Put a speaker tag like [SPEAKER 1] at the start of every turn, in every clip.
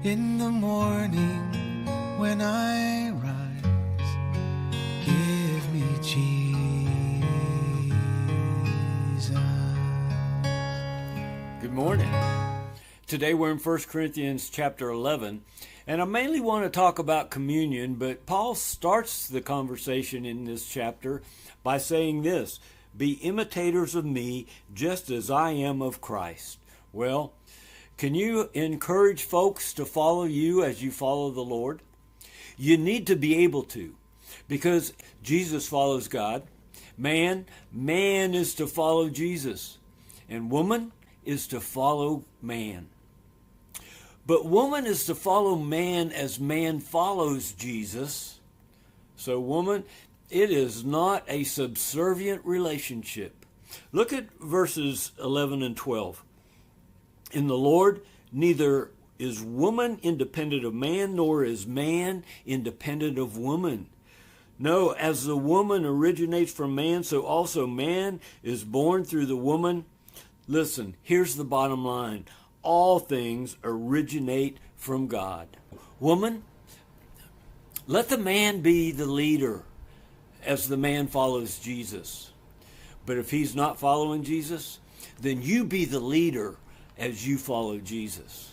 [SPEAKER 1] In the morning when I rise, give me Jesus.
[SPEAKER 2] Good morning. Today we're in 1 Corinthians chapter 11, and I mainly want to talk about communion, but Paul starts the conversation in this chapter by saying this: be imitators of me just as I am of Christ. Well, can you encourage folks to follow you as you follow the Lord? You need to be able to, because Jesus follows God. Man is to follow Jesus, and woman is to follow man. But woman is to follow man as man follows Jesus. So woman, it is not a subservient relationship. Look at verses 11 and 12. In the Lord, neither is woman independent of man, nor is man independent of woman. No, as the woman originates from man, so also man is born through the woman. Listen, here's the bottom line. All things originate from God. Woman, let the man be the leader as the man follows Jesus. But if he's not following Jesus, then you be the leader as you follow Jesus.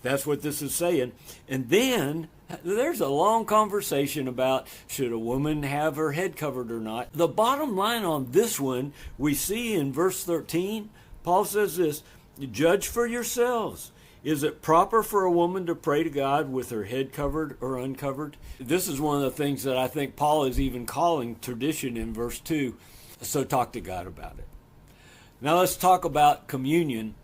[SPEAKER 2] That's what this is saying. And then there's a long conversation about should a woman have her head covered or not. The bottom line on this one, we see in verse 13, Paul says this: judge for yourselves. Is it proper for a woman to pray to God with her head covered or uncovered? This is one of the things that I think Paul is even calling tradition in verse 2. So talk to God about it. Now let's talk about communion,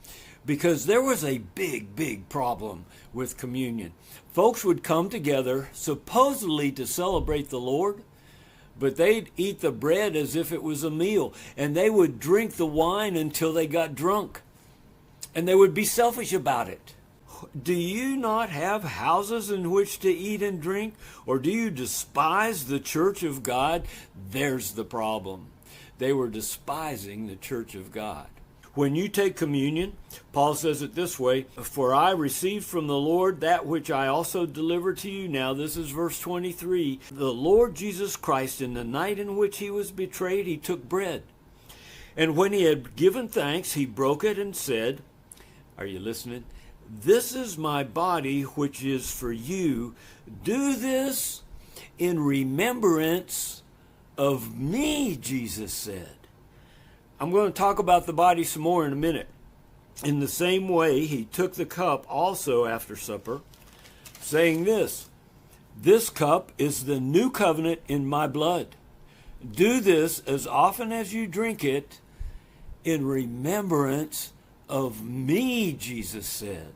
[SPEAKER 2] because there was a big problem with communion. Folks would come together supposedly to celebrate the Lord, but they'd eat the bread as if it was a meal, and they would drink the wine until they got drunk, and they would be selfish about it. Do you not have houses in which to eat and drink, or do you despise the church of God? There's the problem. They were despising the church of God. When you take communion, Paul says it this way: for I received from the Lord that which I also delivered to you. Now this is verse 23. The Lord Jesus Christ, in the night in which he was betrayed, he took bread. And when he had given thanks, he broke it and said, are you listening? This is my body, which is for you. Do this in remembrance of me, Jesus said. I'm going to talk about the body some more in a minute. In the same way, he took the cup also after supper, saying this: this cup is the new covenant in my blood. Do this as often as you drink it in remembrance of me, Jesus said.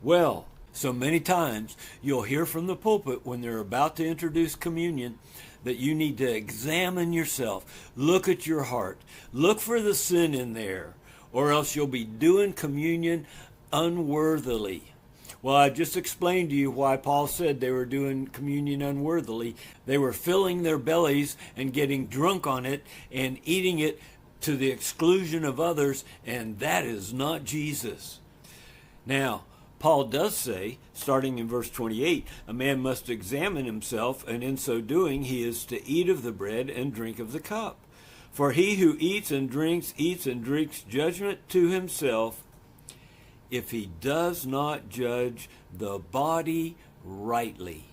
[SPEAKER 2] Well, so many times you'll hear from the pulpit when they're about to introduce communion that you need to examine yourself. Look at your heart. Look for the sin in there, or else you'll be doing communion unworthily. Well, I just explained to you why Paul said they were doing communion unworthily. They were filling their bellies and getting drunk on it and eating it to the exclusion of others, and that is not Jesus. Now, Paul does say, starting in verse 28, a man must examine himself, and in so doing he is to eat of the bread and drink of the cup. For he who eats and drinks judgment to himself, if he does not judge the body rightly.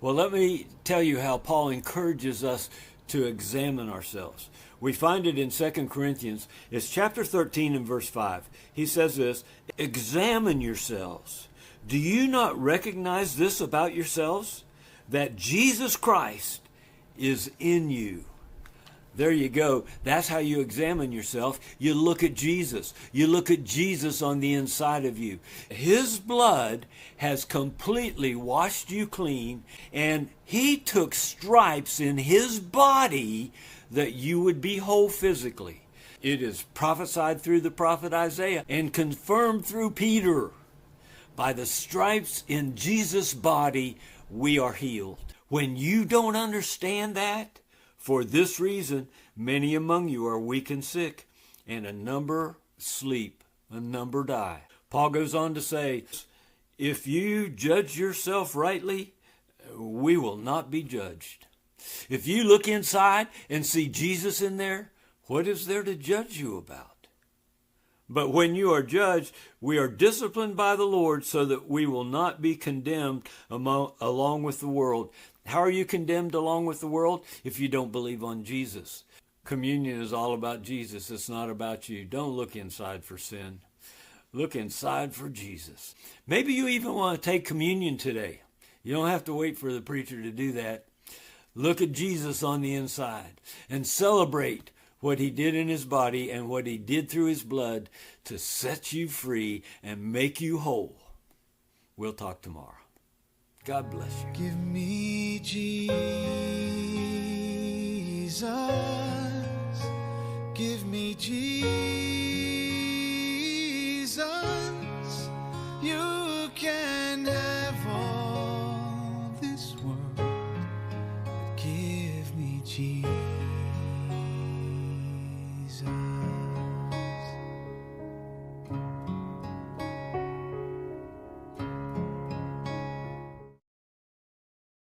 [SPEAKER 2] Well, let me tell you how Paul encourages us to examine ourselves. We find it in 2 Corinthians. It's chapter 13 and verse 5. He says this: examine yourselves. Do you not recognize this about yourselves, that Jesus Christ is in you? There you go. That's how you examine yourself. You look at Jesus. You look at Jesus on the inside of you. His blood has completely washed you clean, and he took stripes in his body that you would be whole physically. It is prophesied through the prophet Isaiah and confirmed through Peter. By the stripes in Jesus' body, we are healed. When you don't understand that, for this reason, many among you are weak and sick, and a number sleep, a number die. Paul goes on to say, If you judge yourself rightly, we will not be judged. If you look inside and see Jesus in there, what is there to judge you about? But when you are judged, we are disciplined by the Lord so that we will not be condemned along with the world. How are you condemned along with the world? If you don't believe on Jesus. Communion is all about Jesus. It's not about you. Don't look inside for sin. Look inside for Jesus. Maybe you even want to take communion today. You don't have to wait for the preacher to do that. Look at Jesus on the inside and celebrate what he did in his body and what he did through his blood to set you free and make you whole. We'll talk tomorrow. God bless you.
[SPEAKER 1] Give me Jesus. Give me Jesus. You can have all this world, but give me Jesus.